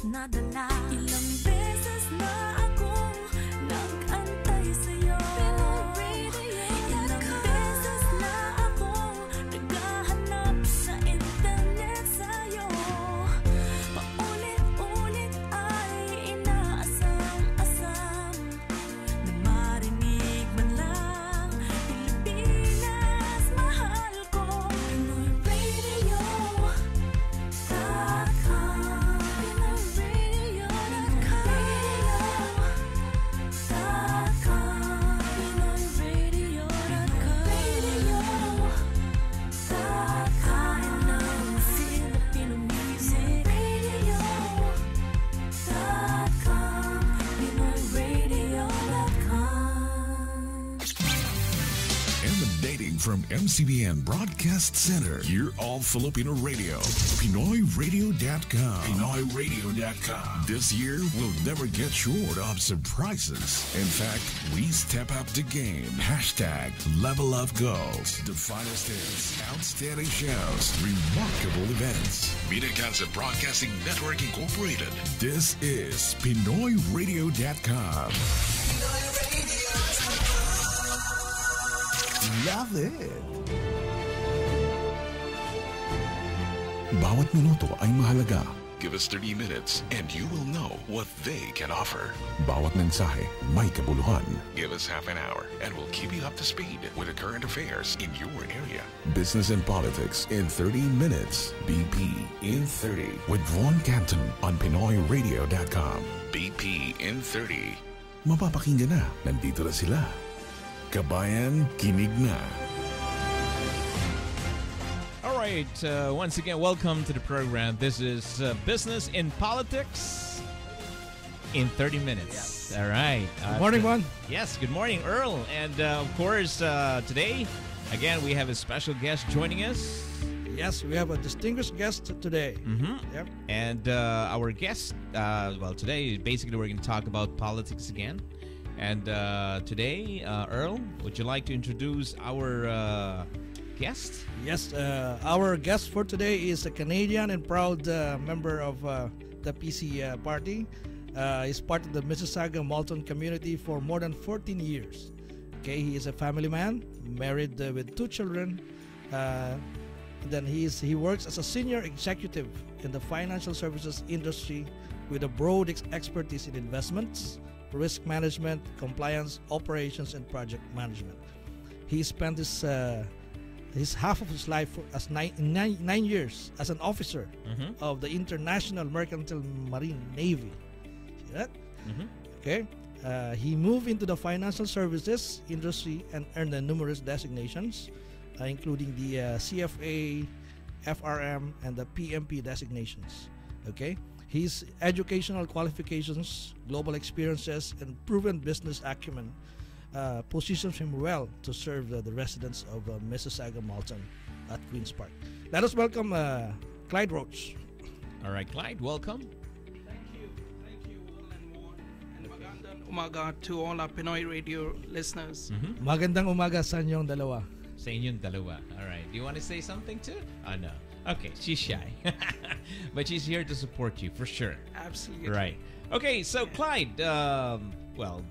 nadala. Ilang beses na akong nag-antay sa'yo. Ilang beses na akong naghahanap sa internet sa'yo. Paulit-ulit ay inaasam-asam na marinig man lang Pilipinas, mahal ko. Emanating from MCBN Broadcast Center, you're all Filipino Radio. PinoyRadio.com. PinoyRadio.com. This year, we'll never get short of surprises. In fact, we step up the game. Hashtag Level Up Goals. The finest hits, outstanding shows, remarkable events. Media Cancer Broadcasting Network Incorporated. This is PinoyRadio.com. Love it! Bawat minuto ay mahalaga. Give us 30 minutes and you will know what they can offer. Bawat mensahe may kabuluhan. Give us half an hour and we'll keep you up to speed with the current affairs in your area. Business and politics in 30 minutes. BP in 30 with Von Canton on PinoyRadio.com. BP in 30. Mapapakinggan na. Nandito na sila. Kabayan, kinig na. All right, once again, welcome to the program. This is Business in Politics in 30 minutes. Yes. All right. Good morning, Juan. Yes, good morning, Earl. And of course, today, again, we have a special guest joining us. Yes, we have a distinguished guest today. Mm-hmm. Yep. And our guest, today, basically, we're going to talk about politics again. And today, Earl, would you like to introduce our guest? Yes, our guest for today is a Canadian and proud member of the PC party. He's part of the Mississauga Malton community for more than 14 years. Okay, he is a family man, married with 2 children. Then he works as a senior executive in the financial services industry with a broad expertise in investments, risk management, compliance, operations, and project management. He spent his half of his life as nine years as an officer of the International Mercantile Marine Navy. See that? Okay. He moved into the financial services industry and earned numerous designations, including the CFA, FRM, and the PMP designations. Okay. His educational qualifications, global experiences, and proven business acumen positions him well to serve the residents of Mississauga Malton at Queen's Park. Let us welcome Clyde Roach. All right, Clyde, welcome. Thank you, all and one. And magandang umaga to all our Pinoy Radio listeners. Magandang umaga sa inyong dalawa. Sa inyong dalawa. All right. Do you want to say something too? Oh, no. Okay, she's shy. But she's here to support you, for sure. Absolutely. Right. Okay, so Clyde,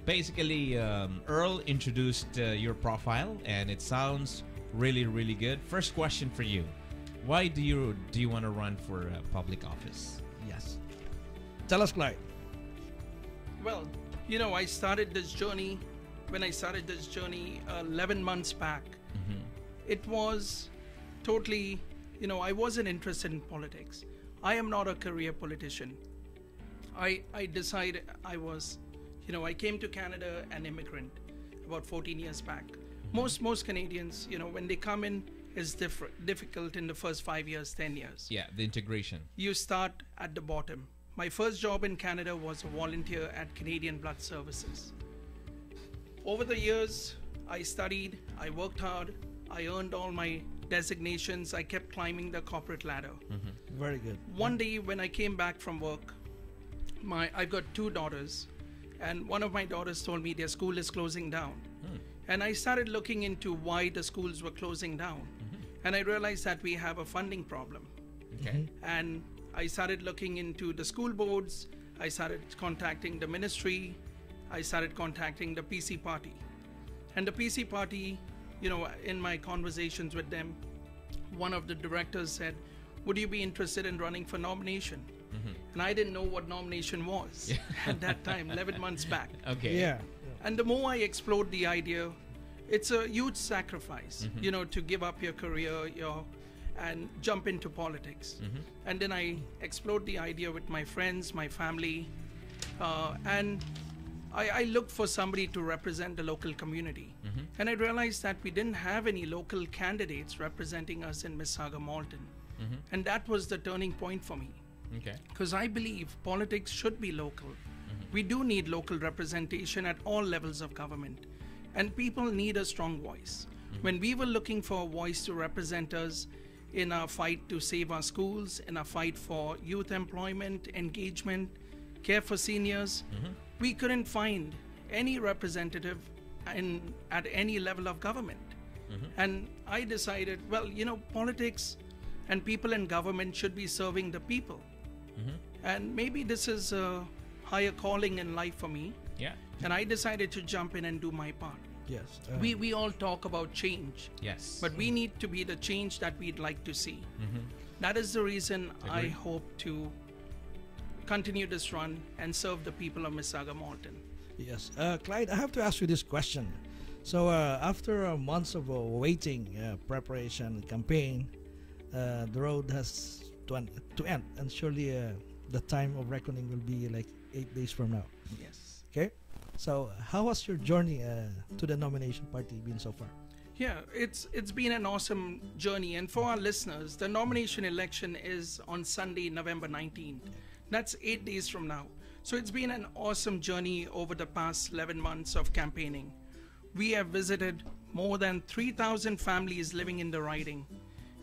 basically, Earl introduced your profile, and it sounds really, really good. First question for you. Why do you want to run for public office? Yes. Tell us, Clyde. Well, I started this journey, 11 months back. It was totally... I wasn't interested in politics. I am not a career politician. I decided I came to Canada an immigrant about 14 years back. Most Canadians, when they come in, it's difficult in the first 5 years, 10 years. Yeah, the integration. You start at the bottom. My first job in Canada was a volunteer at Canadian Blood Services. Over the years, I studied, I worked hard, I earned all my designations. I kept climbing the corporate ladder. Very good. One day when I came back from work, I've got 2 daughters, and one of my daughters told me their school is closing down. And I started looking into why the schools were closing down. And I realized that we have a funding problem. Okay. And I started looking into the school boards. I started contacting the ministry. I started contacting the PC party. And the PC party, in my conversations with them, one of the directors said, would you be interested in running for nomination? And I didn't know what nomination was at that time, 11 months back. Okay. Yeah. And the more I explored the idea, it's a huge sacrifice, to give up your career, and jump into politics. And then I explored the idea with my friends, my family, and I looked for somebody to represent the local community. And I realized that we didn't have any local candidates representing us in Mississauga Malton. And that was the turning point for me. Okay. Because I believe politics should be local. We do need local representation at all levels of government. And people need a strong voice. When we were looking for a voice to represent us in our fight to save our schools, in our fight for youth employment, engagement, care for seniors, we couldn't find any representative at any level of government. And I decided, well, politics and people in government should be serving the people. And maybe this is a higher calling in life for me. Yeah. And I decided to jump in and do my part. Yes. We all talk about change, Yes. but we need to be the change that we'd like to see. That is the reason I Agree. hope to continue this run and serve the people of Mississauga Malton. Yes. Clyde, I have to ask you this question. So after months of waiting, preparation, campaign, the road has to end. And surely the time of reckoning will be like 8 days from now. Yes. Okay? So how has your journey to the nomination party been so far? Yeah, it's been an awesome journey. And for our listeners, the nomination election is on Sunday, November 19th. That's 8 days from now. So it's been an awesome journey over the past 11 months of campaigning. We have visited more than 3,000 families living in the riding.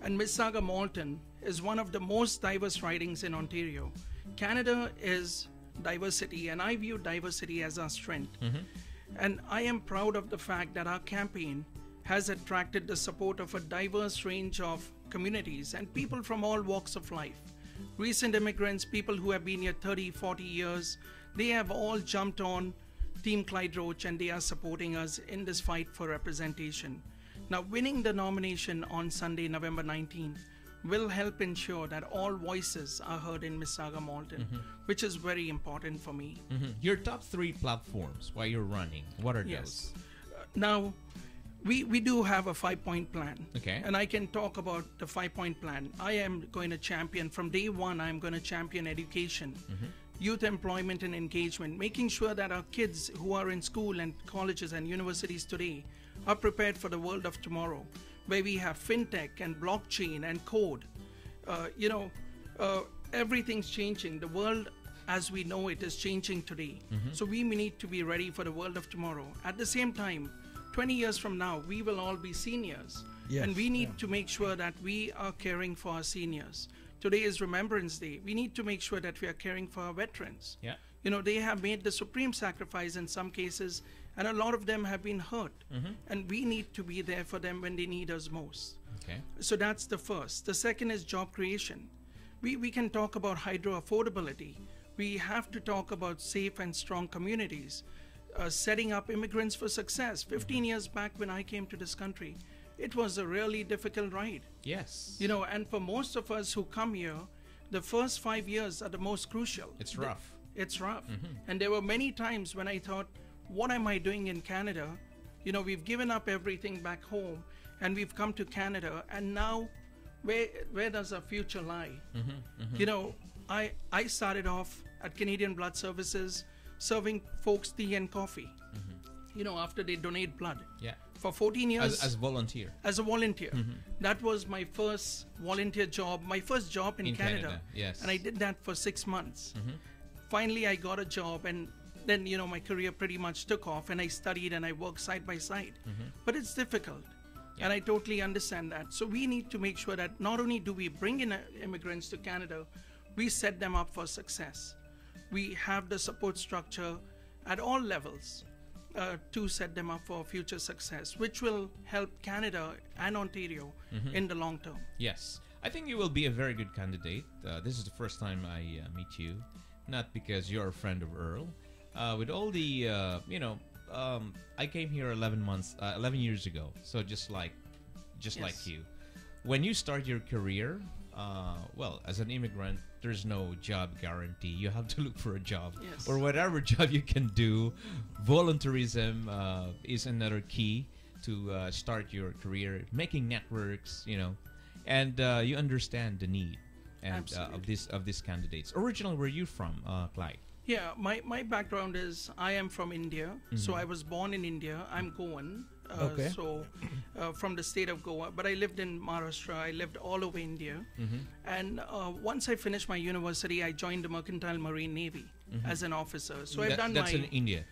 And Mississauga Malton is one of the most diverse ridings in Ontario. Canada is diversity, and I view diversity as our strength. And I am proud of the fact that our campaign has attracted the support of a diverse range of communities and people from all walks of life. Recent immigrants, people who have been here 30, 40 years, they have all jumped on Team Clyde Roach and they are supporting us in this fight for representation. Now, winning the nomination on Sunday, November 19th, will help ensure that all voices are heard in Mississauga Malton, which is very important for me. Your top 3 platforms while you're running, what are Yes. those? Now, we do have a 5-point plan. Okay. And I can talk about the 5-point plan. I am going to champion, from day one, I'm going to champion education, youth employment and engagement, making sure that our kids who are in school and colleges and universities today are prepared for the world of tomorrow, where we have fintech and blockchain and code. Everything's changing. The world as we know it is changing today. So we need to be ready for the world of tomorrow. At the same time, 20 years from now, we will all be seniors. Yes, And we need to make sure that we are caring for our seniors. Today is Remembrance Day. We need to make sure that we are caring for our veterans. Yeah. They have made the supreme sacrifice in some cases, and a lot of them have been hurt. And we need to be there for them when they need us most. Okay. So that's the first. The second is job creation. We can talk about hydro affordability. We have to talk about safe and strong communities, setting up immigrants for success. 15 years back when I came to this country, it was a really difficult ride. Yes. And for most of us who come here, the first 5 years are the most crucial. It's rough. It's rough. And there were many times when I thought, what am I doing in Canada? We've given up everything back home and we've come to Canada, and now where does our future lie? I started off at Canadian Blood Services serving folks tea and coffee, after they donate blood. Yeah. For 14 years. As volunteer. As a volunteer. That was my first volunteer job, my first job in Canada. Yes. And I did that for 6 months. Finally, I got a job, and then, my career pretty much took off, and I studied and I worked side by side. But it's difficult. Yeah. And I totally understand that. So we need to make sure that not only do we bring in immigrants to Canada, we set them up for success. We have the support structure at all levels to set them up for future success, which will help Canada and Ontario in the long term. Yes. I think you will be a very good candidate. This is the first time I meet you, not because you're a friend of Earl. With all the, I came here 11 years ago. So just like Yes. you, when you start your career, as an immigrant, there's no job guarantee. You have to look for a job Yes. or whatever job you can do. Volunteerism is another key to start your career, making networks, and you understand the need and of these candidates. Originally, where are you from, Clyde? Yeah, my background is I am from India. So I was born in India. I'm Goan. Okay. So from the state of Goa. But I lived in Maharashtra. I lived all over India. And once I finished my university, I joined the Mercantile Marine Navy as an officer. So I've done that's my... in India.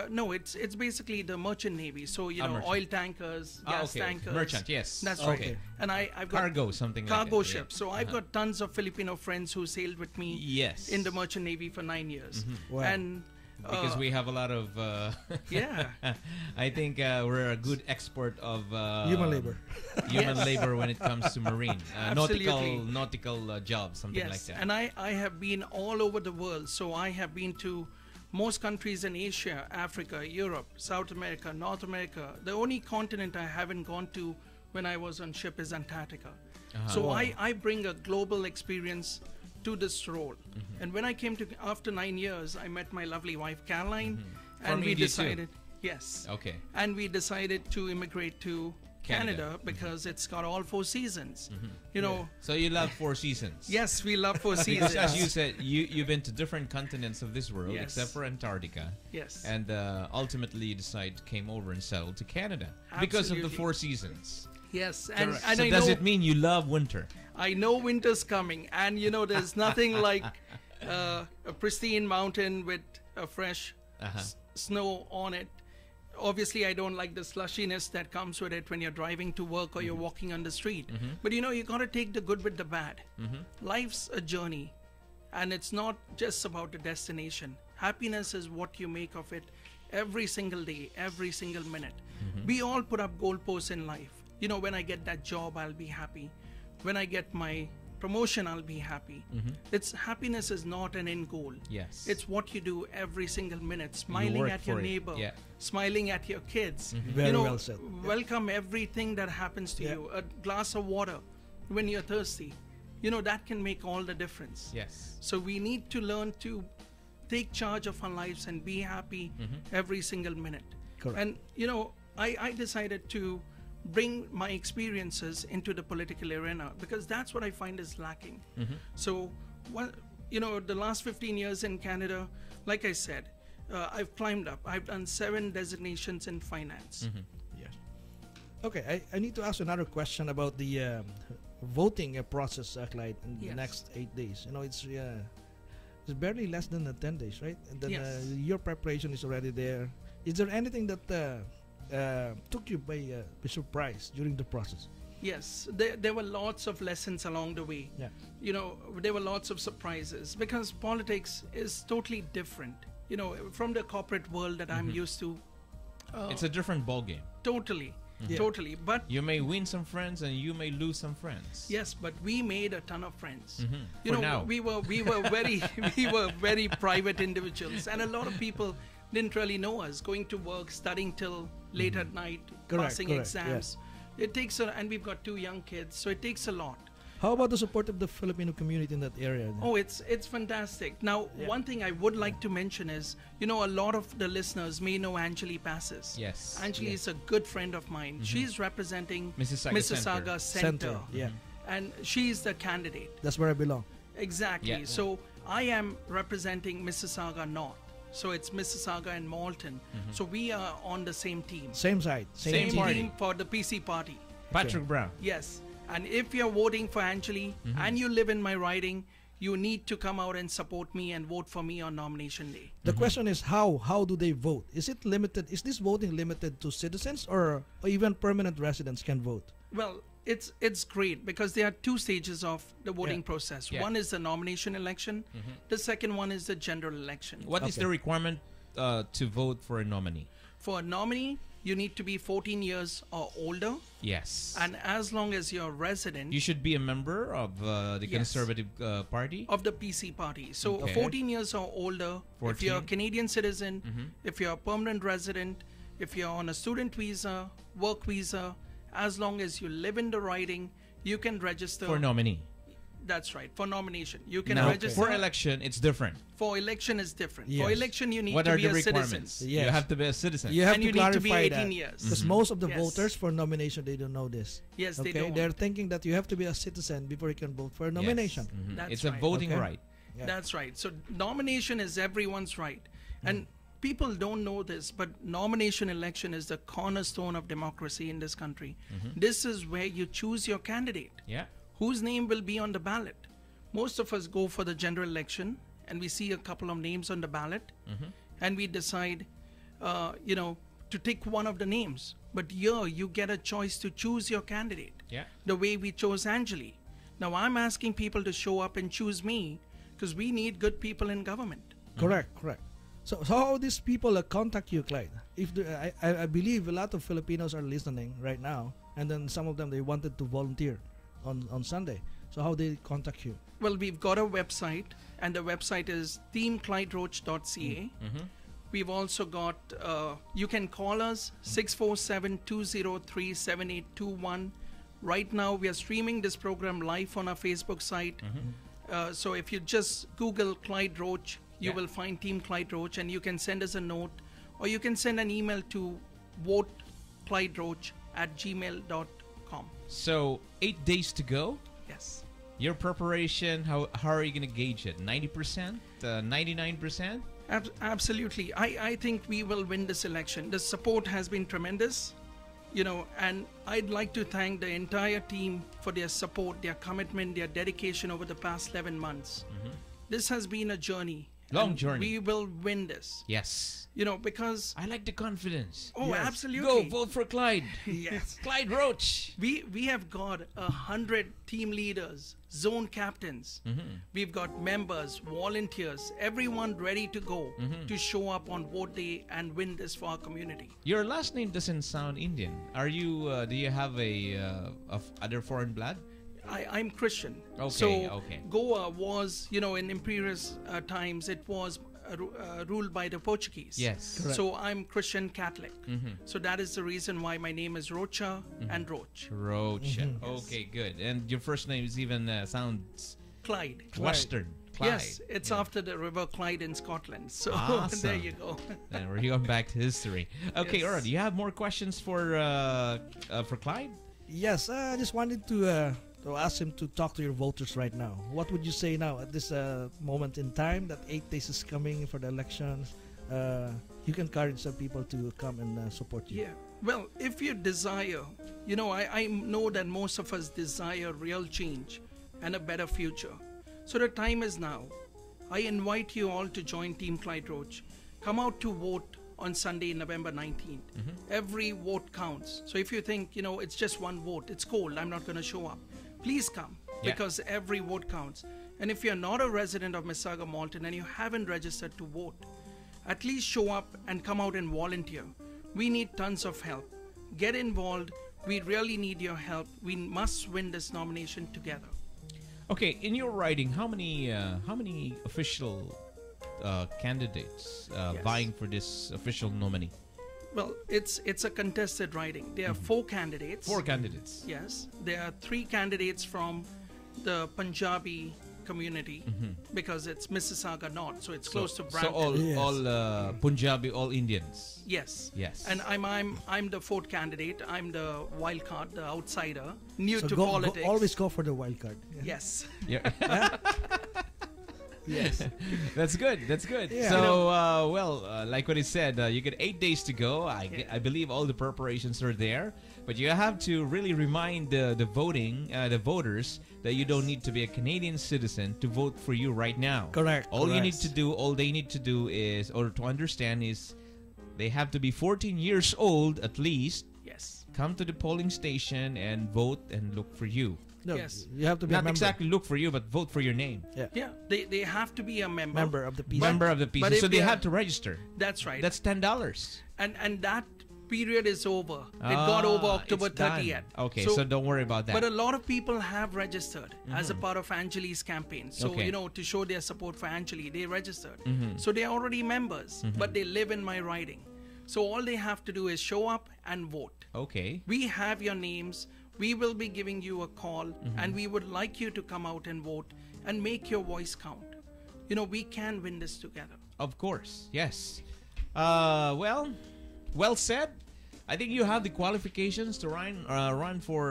No, it's basically the merchant navy. So Merchant. oil tankers, gas tankers. Merchant, yes. That's Okay. right. And I've got Cargo, something like cargo that, yeah. ships. So I've got tons of Filipino friends who sailed with me Yes. in the merchant navy for 9 years. Wow. And Because we have a lot of yeah, I think we're a good export of Human labor. human Yes. labor when it comes to marine Absolutely. nautical jobs, something like yes. that. And I have been all over the world. So I have been to most countries in Asia, Africa, Europe, South America, North America. The only continent I haven't gone to when I was on ship is Antarctica. So I bring a global experience to this role. And when I came to, after 9 years, I met my lovely wife, Caroline, and From we India too? decided, yes. Okay. And we decided to immigrate to Canada. Canada because it's got all 4 seasons. You know, So you love 4 seasons. yes, we love 4 Because seasons. as you said, you've been to different continents of this world, Yes. except for Antarctica. Yes. And ultimately you came over and settled to Canada because of the Absolutely. 4 seasons. Yes, and Correct. and So I does know it mean you love winter? I know winter's coming, and there's nothing like a pristine mountain with a fresh snow on it. Obviously, I don't like the slushiness that comes with it when you're driving to work or you're walking on the street. But you got to take the good with the bad. Life's a journey, and it's not just about the destination. Happiness is what you make of it every single day, every single minute. We all put up goalposts in life. When I get that job, I'll be happy. When I get my promotion, I'll be happy. Happiness is not an end goal. Yes. It's what you do every single minute, smiling work at your for it. neighbor, Yeah. smiling at your kids. Very well said. Welcome everything that happens to Yeah. you. A glass of water when you're thirsty. That can make all the difference. Yes. So we need to learn to take charge of our lives and be happy every single minute. Correct. And I decided to bring my experiences into the political arena because that's what I find is lacking. So, the last 15 years in Canada, like I said, I've climbed up. I've done 7 designations in finance. Yeah. Okay, I need to ask another question about the voting process, Clyde, in the Yes. next 8 days. It's barely less than 10 days, right? And then Yes. your preparation is already there. Is there anything that took you by surprise during the process? Yes, there were lots of lessons along the way. Yeah. There were lots of surprises because politics is totally different. From the corporate world that I'm used to. It's a different ball game. Totally, Yeah. totally. But You may win some friends and you may lose some friends. yes, but we made a ton of friends. For now. we were very we were very private individuals, and a lot of people didn't really know us. Going to work, studying till late at night, passing correct, exams. It takes and we've got 2 young kids, so it takes a lot. How about the support of the Filipino community in that area? Oh, it's fantastic. Now, one thing I would like to mention is, a lot of the listeners may know Anjali Passes. Yes. Anjali is a good friend of mine. She's representing Mississauga Center. Yeah. And she's the candidate. That's where I belong. Exactly. Yeah. So I am representing Mississauga North. So it's Mississauga and Malton. So we are on the same team. Same side. Same team. party. Team for the PC party. Patrick Brown. Yes. And if you're voting for Anjali and you live in my riding, you need to come out and support me and vote for me on nomination day. The question is how do they vote? Is it limited? Is this voting limited to citizens or even permanent residents can vote? Well, it's great because there are 2 stages of the voting Yeah. process. Yeah. One is the nomination election. The second one is the general election. What is Okay. the requirement to vote for a nominee? For a nominee, you need to be 14 years or older. Yes. And as long as you're a resident You should be a member of the Yes. Conservative Party. of the PC party. So Okay. 14 years or older, if you're a 14. Canadian citizen, if you're a permanent resident, if you're on a student visa, work visa, as long as you live in the riding, you can register. For nominee. That's right, for nomination. You can Now, register. for election, it's different. For election is different. Yes. For election, you need What to are be the a requirements? citizen. Yes. You have to be a citizen. You have And to you need to be clarify 18 that. years. Because most of the Yes. voters for nomination, they don't know this. Yes, they Okay, don't. they're thinking that you have to be a citizen before you can vote for a Yes. nomination. Mhm. That's It's a right. voting Okay. right. Yeah. That's right. So nomination is everyone's right. And people don't know this, but nomination election is the cornerstone of democracy in this country. This is where you choose your candidate, Yeah. whose name will be on the ballot. Most of us go for the general election and we see a couple of names on the ballot and we decide, to tick one of the names. But here you get a choice to choose your candidate. Yeah. The way we chose Anjali. Now I'm asking people to show up and choose me because we need good people in government. Correct. So how these people contact you, Clyde? If I believe a lot of Filipinos are listening right now, and then some of them they wanted to volunteer on Sunday. So how they contact you? Well, we've got a website, and the website is teamclyderoach.ca. We've also got, you can call us 647-203-7821. Right now, we are streaming this program live on our Facebook site. So if you just Google Clyde Roach, you Yeah. will find Team Clyde Roach, and you can send us a note, or you can send an email to voteclyderoach@gmail.com. So 8 days to go. Yes. Your preparation, how are you going to gauge it? 90%? 99%? Absolutely. I think we will win this election. The support has been tremendous, and I'd like to thank the entire team for their support, their commitment, their dedication over the past 11 months. This has been a journey. Long and journey. We will win this, Yes. because... I like the confidence. Oh, Yes. absolutely. Go vote for Clyde. Yes. Clyde Roach. We have got 100 team leaders, zone captains. We've got members, volunteers, everyone ready to go to show up on vote day and win this for our community. Your last name doesn't sound Indian. Are you? Do you have of other foreign blood? I'm Christian. Okay, So okay. Goa was, in imperial times, it was ruled by the Portuguese. Yes. Correct. So I'm Christian Catholic. So that is the reason why my name is Rocha and Roach. Roach. Okay, good. And your first name is even sounds Clyde. Western. Clyde. Yes, it's after the River Clyde in Scotland. So Awesome. there you go. Then we're going back to history. Okay, Yes. Earl, do you have more questions for Clyde? Yes, I just wanted to ask him to talk to your voters right now. What would you say now at this moment in time that 8 days is coming for the elections? You can encourage some people to come and support you. Yeah. Well, if you desire, I know that most of us desire real change and a better future. So the time is now. I invite you all to join Team Clyde Roach. Come out to vote on Sunday, November 19th. Every vote counts. So if you think, it's just one vote, it's cold, I'm not going to show up. Please come, Yeah. because every vote counts. And if you're not a resident of Mississauga Malton and you haven't registered to vote, at least show up and come out and volunteer. We need tons of help. Get involved. We really need your help. We must win this nomination together. Okay, in your writing, how many official candidates Yes. vying for this official nominee? Well, it's a contested riding. There are 4 candidates. 4 candidates. Yes. There are 3 candidates from the Punjabi community because it's Mississauga North, so it's close to So Brampton. all Yes. all Punjabi, all Indians. Yes. Yes. And I'm the 4th candidate. I'm the wild card, the outsider, new So to go, politics. always go for the wild card. Yes. Yeah. Yes. That's good. That's good. Yeah. So, like what he said, you get 8 days to go. I believe all the preparations are there, but you have to really remind the voters that you don't need to be a Canadian citizen to vote for you right now. Correct, All you need correct. to do, all they need to do is, or to understand is, they have to be 14 years old at least. Yes. Come to the polling station and vote and look for you. No, Yes. you have to be a Not member. exactly look for you, but vote for your name. Yeah, they have to be a member. Member of the PC. Member of the but PC. if So they they are- have to register. That's right. That's $10. and that period is over. It got over October it's done. 30th. Okay, so don't worry about that. But a lot of people have registered as a part of Anjali's campaign. So, Okay. to show their support for Anjali, they registered. So they're already members, but they live in my riding. So all they have to do is show up and vote. Okay. We have your names. We will be giving you a call, and we would like you to come out and vote and make your voice count. We can win this together. Of course, yes. Well said. I think you have the qualifications to run for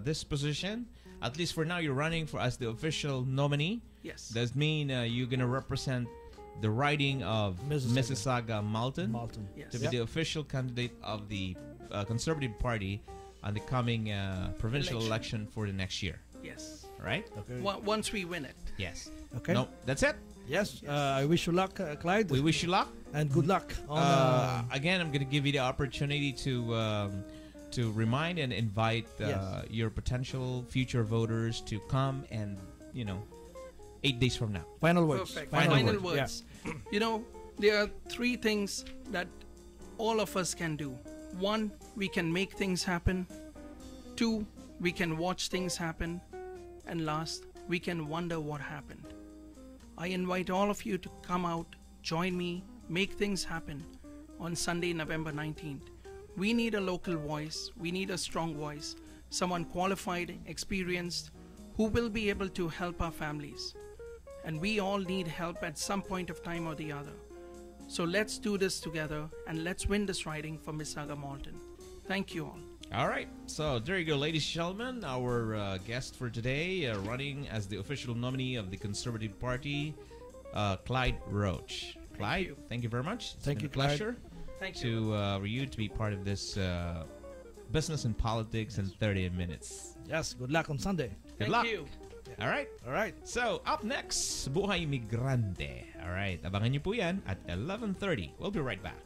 this position. At least for now, you're running for as the official nominee. Yes. Does mean you're gonna represent the riding of Mississauga Malton, Yes. to be the official candidate of the Conservative Party on the coming provincial election for the next year. Yes. Right? Okay. Once we win it. Yes. Okay. No, that's it. Yes. I wish you luck, Clyde, We wish you luck. and good luck on. Again, I'm going to give you the opportunity to remind and invite Yes. your potential future voters to come and 8 days from now. Final words. Perfect. Final Final words. words. There are 3 things that all of us can do. 1, we can make things happen. 2, we can watch things happen. And last, we can wonder what happened. I invite all of you to come out, join me, make things happen on Sunday, November 19th. We need a local voice. We need a strong voice. Someone qualified, experienced, who will be able to help our families. And we all need help at some point of time or the other. So let's do this together and let's win this riding for Mississauga Malton. Thank you all. All right. So there you go, ladies and gentlemen. Our guest for today, running as the official nominee of the Conservative Party, Clyde Roach. Clyde, thank you very much. It's Thank been you, a pleasure Thank you. for you to be part of this business and politics in 30 minutes. Yes. Good luck on Sunday. Good Thank luck. you. All right. All right. So, up next, Buhay Migrante. All right. Abangan niyo po yan at 11:30. We'll be right back.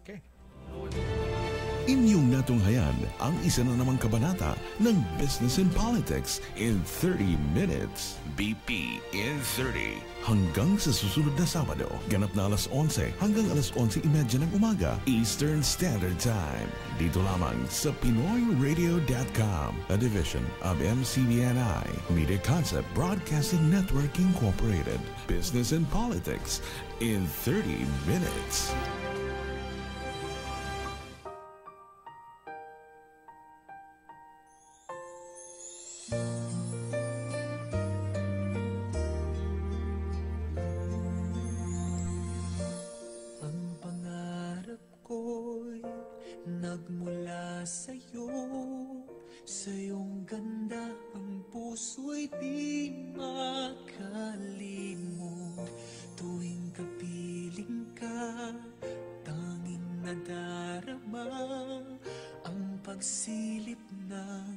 Okay. Inyong natunghayan ang isa na namang kabanata ng Business and Politics in 30 Minutes. BP in 30. Hanggang sa susunod na Sabado, ganap na alas 11 hanggang alas 11:30 ng umaga, Eastern Standard Time. Dito lamang sa PinoyRadio.com, a division of MCBNI, Media Concept Broadcasting Network Incorporated. Business and Politics in 30 Minutes. Ang pangarap ko'y nagmula sa'yo. Sa iyong ganda ang puso'y di makalimot. Tuwing kapiling ka, tanging nadarama ang pagsilip ng